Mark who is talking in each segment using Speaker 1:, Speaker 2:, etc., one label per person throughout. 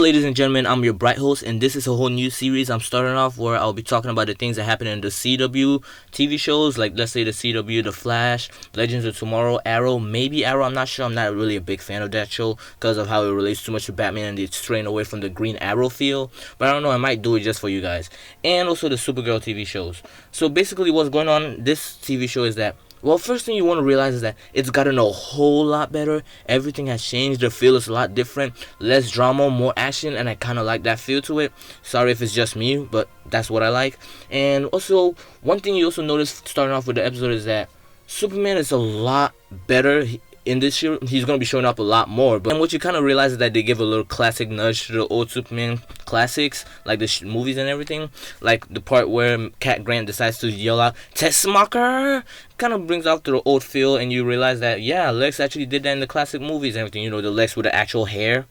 Speaker 1: ladies and gentlemen, I'm your bright host, and this is a whole new series I'm starting off where I'll be talking about the things that happen in the CW TV shows, like let's say the CW, The Flash, Legends of Tomorrow, Arrow, maybe Arrow, I'm not sure. I'm not really a big fan of that show because of how it relates too much to Batman and it's straying away from the Green Arrow feel, but I don't know, I might do it just for you guys. And also the Supergirl TV shows. So basically what's going on in this TV show is that, well, first thing you want to realize is that it's gotten a whole lot better. Everything has changed. The feel is a lot different. Less drama, more action, and I kind of like that feel to it. Sorry if it's just me, but that's what I like. And also, one thing you also notice starting off with the episode is that Superman is a lot better. In this year, he's going to be showing up a lot more. But what you kind of realize is that they give a little classic nudge to the old Superman classics, like the movies and everything. Like the part where Cat Grant decides to yell out, "Tessmacher!" Kind of brings out to the old feel, and you realize that, yeah, Lex actually did that in the classic movies and everything. You know, the Lex with the actual hair.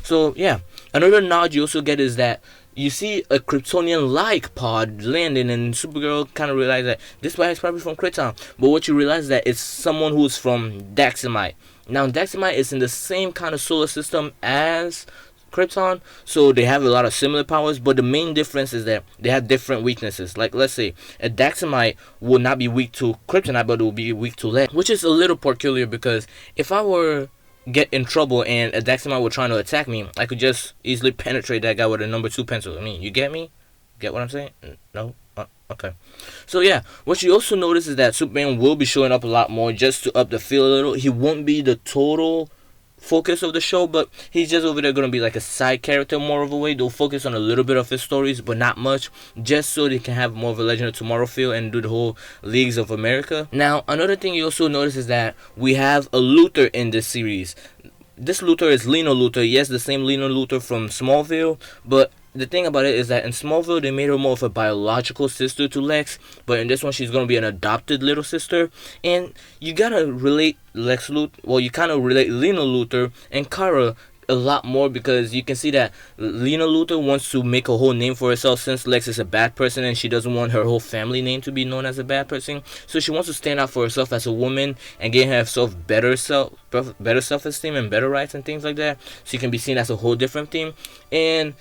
Speaker 1: So, yeah. Another nod you also get is that you see a Kryptonian-like pod landing, and Supergirl kind of realizes that this guy is probably from Krypton. But what you realize is that it's someone who's from Daxamite. Now, Daxamite is in the same kind of solar system as Krypton, so they have a lot of similar powers, but the main difference is that they have different weaknesses. Like, let's say, a Daxamite will not be weak to Kryptonite, but it will be weak to lead, which is a little peculiar because if I were get in trouble and a Daxamite were trying to attack me, I could just easily penetrate that guy with a number 2 pencil. I mean, you get me? Get what I'm saying? No? Okay. So yeah, what you also notice is that Superman will be showing up a lot more just to up the feel a little. He won't be the total focus of the show, but he's just over there going to be like a side character more of a way. They'll focus on a little bit of his stories, but not much, just so they can have more of a Legend of Tomorrow feel and do the whole Leagues of America. Now, another thing you also notice is that we have a Luthor in this series. This Luthor is Lena Luthor. Yes, the same Lena Luthor from Smallville, but the thing about it is that in Smallville, they made her more of a biological sister to Lex, but in this one, she's going to be an adopted little sister. And you gotta relate Lex Luthor, well, you kind of relate Lena Luthor and Kara a lot more because you can see that Lena Luthor wants to make a whole name for herself since Lex is a bad person and she doesn't want her whole family name to be known as a bad person. So she wants to stand out for herself as a woman and get herself better self-esteem and better rights and things like that. So you can be seen as a whole different thing. And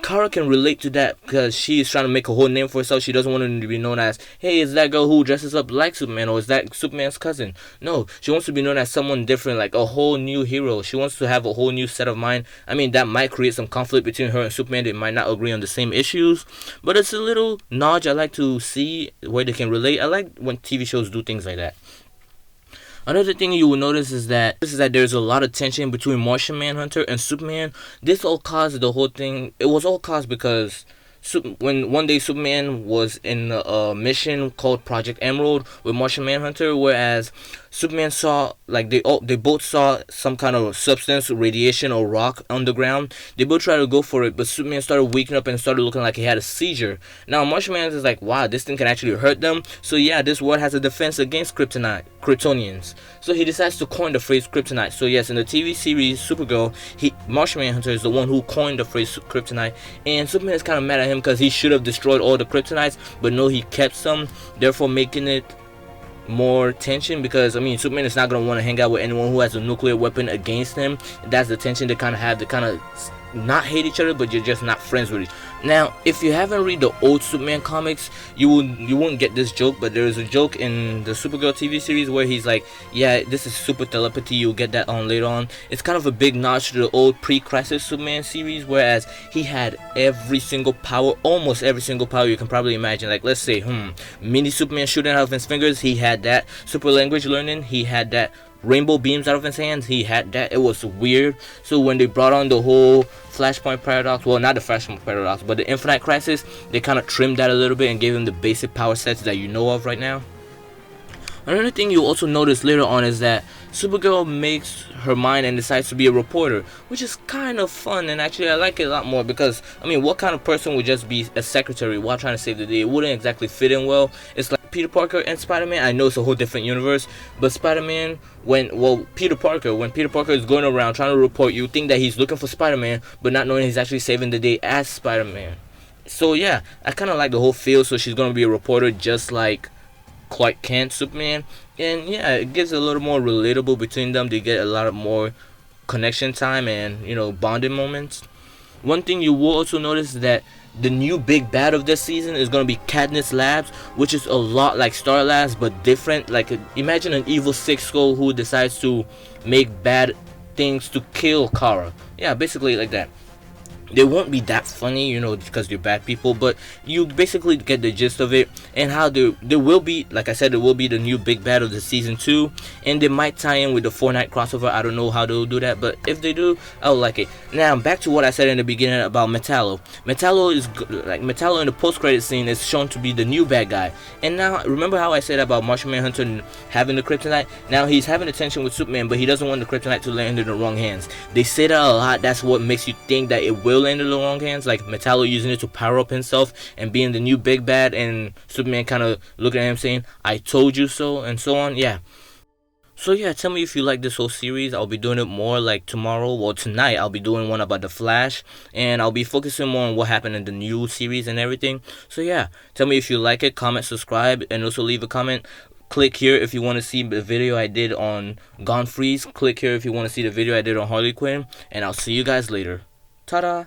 Speaker 1: Kara can relate to that because she is trying to make a whole name for herself. She doesn't want her to be known as, hey, is that girl who dresses up like Superman, or is that Superman's cousin? No, she wants to be known as someone different, like a whole new hero. She wants to have a whole new set of mind. I mean, that might create some conflict between her and Superman. They might not agree on the same issues, but it's a little nudge I like to see where they can relate. I like when TV shows do things like that. Another thing you will notice is that there's a lot of tension between Martian Manhunter and Superman. This all caused the whole thing. It was all caused because when one day Superman was in a mission called Project Emerald with Martian Manhunter, whereas Superman saw, like, they both saw some kind of substance, radiation or rock on the ground. They both tried to go for it, but Superman started waking up and started looking like he had a seizure. Now Martian Manhunter is like, wow, this thing can actually hurt them. So yeah, this world has a defense against Kryptonians. So he decides to coin the phrase kryptonite. So yes, in the TV series Supergirl, Martian Manhunter is the one who coined the phrase kryptonite, and Superman is kind of mad at him because he should have destroyed all the kryptonites, but no, he kept some, therefore making it more tension because, I mean, Superman is not going to want to hang out with anyone who has a nuclear weapon against him. That's the tension they kind of have. They kind of not hate each other, but you're just not friends with each other. Now, if you haven't read the old Superman comics, you won't get this joke, but there is a joke in the Supergirl TV series where he's like, yeah, this is super telepathy, you'll get that on later on. It's kind of a big notch to the old pre-crisis Superman series, whereas he had every single power, almost every single power you can probably imagine. Like, let's say, mini Superman shooting out of his fingers, he had that. Super language learning, he had that. Rainbow beams out of his hands, he had that. It was weird. So when they brought on the whole Flashpoint paradox, well, not the Flashpoint paradox, but the Infinite Crisis, they kind of trimmed that a little bit and gave him the basic power sets that you know of right now. Another thing you also notice later on is that Supergirl makes her mind and decides to be a reporter, which is kind of fun, and actually I like it a lot more because, I mean, what kind of person would just be a secretary while trying to save the day? It wouldn't exactly fit in well. It's like Peter Parker and Spider-Man. I know it's a whole different universe, but Spider-Man, when Peter Parker is going around trying to report, you think that he's looking for Spider-Man, but not knowing he's actually saving the day as Spider-Man. So yeah, I kind of like the whole feel. So she's going to be a reporter just like Clark Kent, Superman, and yeah, it gets a little more relatable between them. They get a lot of more connection time and, you know, bonding moments. one thing you will also notice is that the new big bad of this season is going to be Katniss Labs, which is a lot like Star Labs but different. Like, imagine an evil Six Skull who decides to make bad things to kill Kara. Yeah, basically like that. They won't be that funny, you know, because they're bad people, but you basically get the gist of it. And how there will be, like I said, there will be the new big bad of the season 2, and they might tie in with the Fortnite crossover. I don't know how they'll do that, but if they do, I'll like it. Now back to what I said in the beginning about Metallo. Metallo is like, Metallo in the post-credit scene is shown to be the new bad guy. And now remember how I said about Martian Manhunter having the kryptonite? Now he's having a tension with Superman, but he doesn't want the kryptonite to land in the wrong hands. They say that a lot. That's what makes you think that it will land in the wrong hands, like Metallo using it to power up himself and being the new big bad, and Superman kind of looking at him saying, "I told you so," and so on. Yeah. So yeah, tell me if you like this whole series. I'll be doing it more like tomorrow, well tonight I'll be doing one about the Flash, and I'll be focusing more on what happened in the new series and everything. So yeah, tell me if you like it, comment, subscribe, and also leave a comment. Click here if you want to see the video I did on Gone Freeze. Click here if you want to see the video I did on Harley Quinn, and I'll see you guys later. Ta-da!